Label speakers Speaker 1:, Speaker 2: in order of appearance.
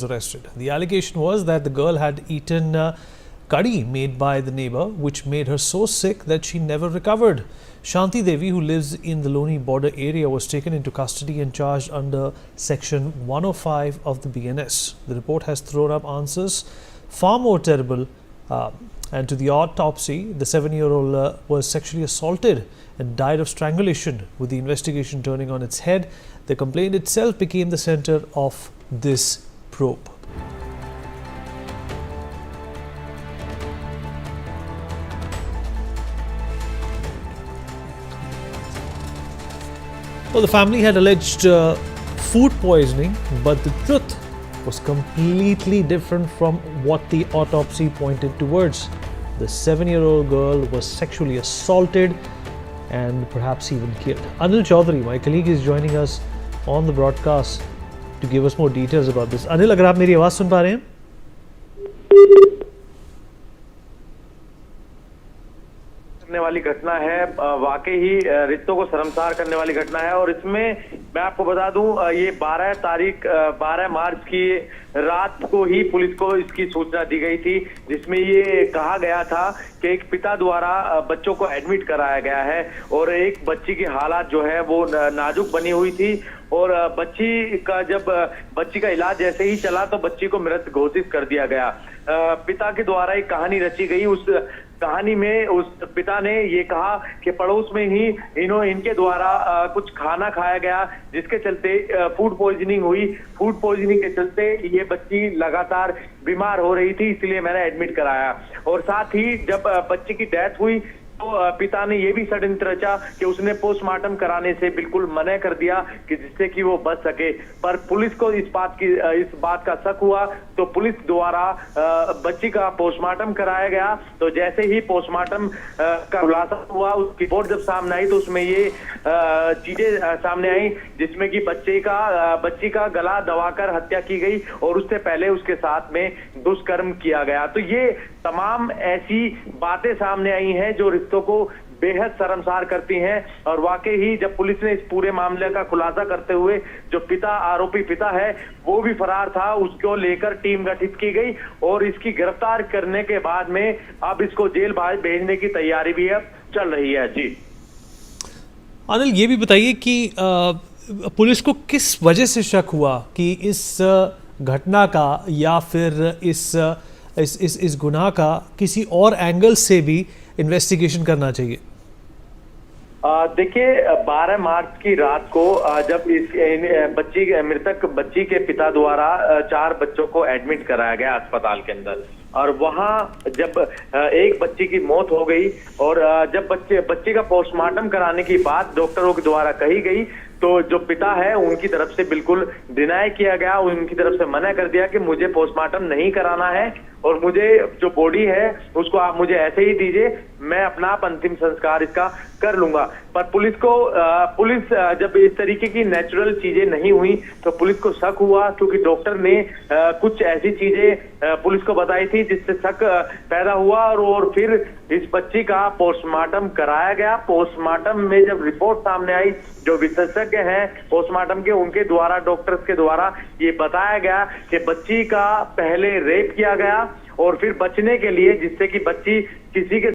Speaker 1: was arrested. The allegation was that the girl had eaten curry made by the neighbor, which made her so sick that she never recovered. Shanti Devi, who lives in the Loni border area, was taken into custody and charged under Section 105 of the BNS. The report has thrown up answers far more terrible. And to the autopsy, the 7-year-old was sexually assaulted and died of strangulation. With the investigation turning on its head, the complaint itself became the center of this probe. Well, the family had alleged food poisoning, but the truth was completely different from what the autopsy pointed towards. The 7-year-old girl was sexually assaulted and perhaps even killed. Anil Chaudhary, my colleague, is joining us on the broadcast to give us more details about this. Anil, अगर आप मेरी आवाज सुन पा रहे हैं?
Speaker 2: करने वाली घटना है, वाकई ही रिश्तों को शर्मसार करने वाली घटना है। और इसमें मैं आपको बता दूं, ये 12 मार्च की रात को ही पुलिस को इसकी सूचना दी गई थी, जिसमें ये कहा गया था कि एक पिता द्वारा बच्चों को एडमिट कराया गया है और एक बच्ची की हालत जो है वो नाजुक बनी हुई थी। और बच्ची का इलाज जैसे ही चला तो बच्ची को मृत घोषित कर दिया गया। पिता के द्वारा एक कहानी रची गई। उस कहानी में उस पिता ने ये कहा कि पड़ोस में ही इनके द्वारा कुछ खाना खाया गया, जिसके चलते फूड पॉइजनिंग हुई। फूड पॉइजनिंग के चलते ये बच्ची लगातार बीमार हो रही थी, इसलिए मैंने एडमिट कराया। और साथ ही जब बच्ची की डेथ हुई तो पिता ने ये भी षड्यंत्र रचा कि उसने पोस्टमार्टम कराने से बिल्कुल मना कर दिया कि जिससे कि वो बच सके। पर पुलिस को इस बात का शक हुआ तो पुलिस द्वारा बच्ची का पोस्टमार्टम कराया गया। तो जैसे ही पोस्टमार्टम का खुलासा हुआ, उसकी रिपोर्ट जब सामने आई तो उसमें ये चीजें सामने आई, जिसमें कि बच्ची का गला दबाकर हत्या की गई और उससे पहले उसके साथ में दुष्कर्म किया गया। तो ये तमाम ऐसी बातें सामने आई हैं जो रिश्तों को बेहद शर्मसार करती हैं। और वाकई ही जब पुलिस ने इस पूरे मामले का खुलासा करते हुए जो आरोपी पिता है वो भी फरार था, उसको लेकर टीम गठित की गई और इसकी गिरफ्तार करने के बाद में अब इसको जेल भेजने की तैयारी भी अब चल रही है। जी
Speaker 1: अनिल, ये भी बताइए कि पुलिस को किस वजह से शक हुआ कि इस घटना का या फिर इस गुनाह का किसी और एंगल से भी इन्वेस्टिगेशन करना चाहिए?
Speaker 2: देखिए, 12 मार्च की रात को जब इस मृतक बच्ची के पिता द्वारा 4 बच्चों को एडमिट कराया गया अस्पताल के अंदर, और वहां जब एक बच्ची की मौत हो गई और जब बच्चे का पोस्टमार्टम कराने की बात डॉक्टरों के द्वारा कही गई तो जो पिता है उनकी तरफ से बिल्कुल डिनाई किया गया। उनकी तरफ से मना कर दिया कि मुझे पोस्टमार्टम नहीं कराना है और मुझे जो बॉडी है उसको आप मुझे ऐसे ही दीजिए, मैं अपना अंतिम संस्कार इसका कर लूंगा। पर पुलिस जब इस तरीके की नेचुरल चीजें नहीं हुई तो पुलिस को शक हुआ, क्योंकि डॉक्टर ने कुछ ऐसी चीजें पुलिस को बताई थी जिससे शक पैदा हुआ। और फिर इस बच्ची का पोस्टमार्टम कराया गया। पोस्टमार्टम में जब रिपोर्ट सामने आई, जो विशेषज्ञ हैं पोस्टमार्टम के, उनके द्वारा डॉक्टर्स के द्वारा ये बताया गया कि बच्ची का पहले रेप किया गया और फिर बचने के लिए, जिससे कि बच्ची किसी के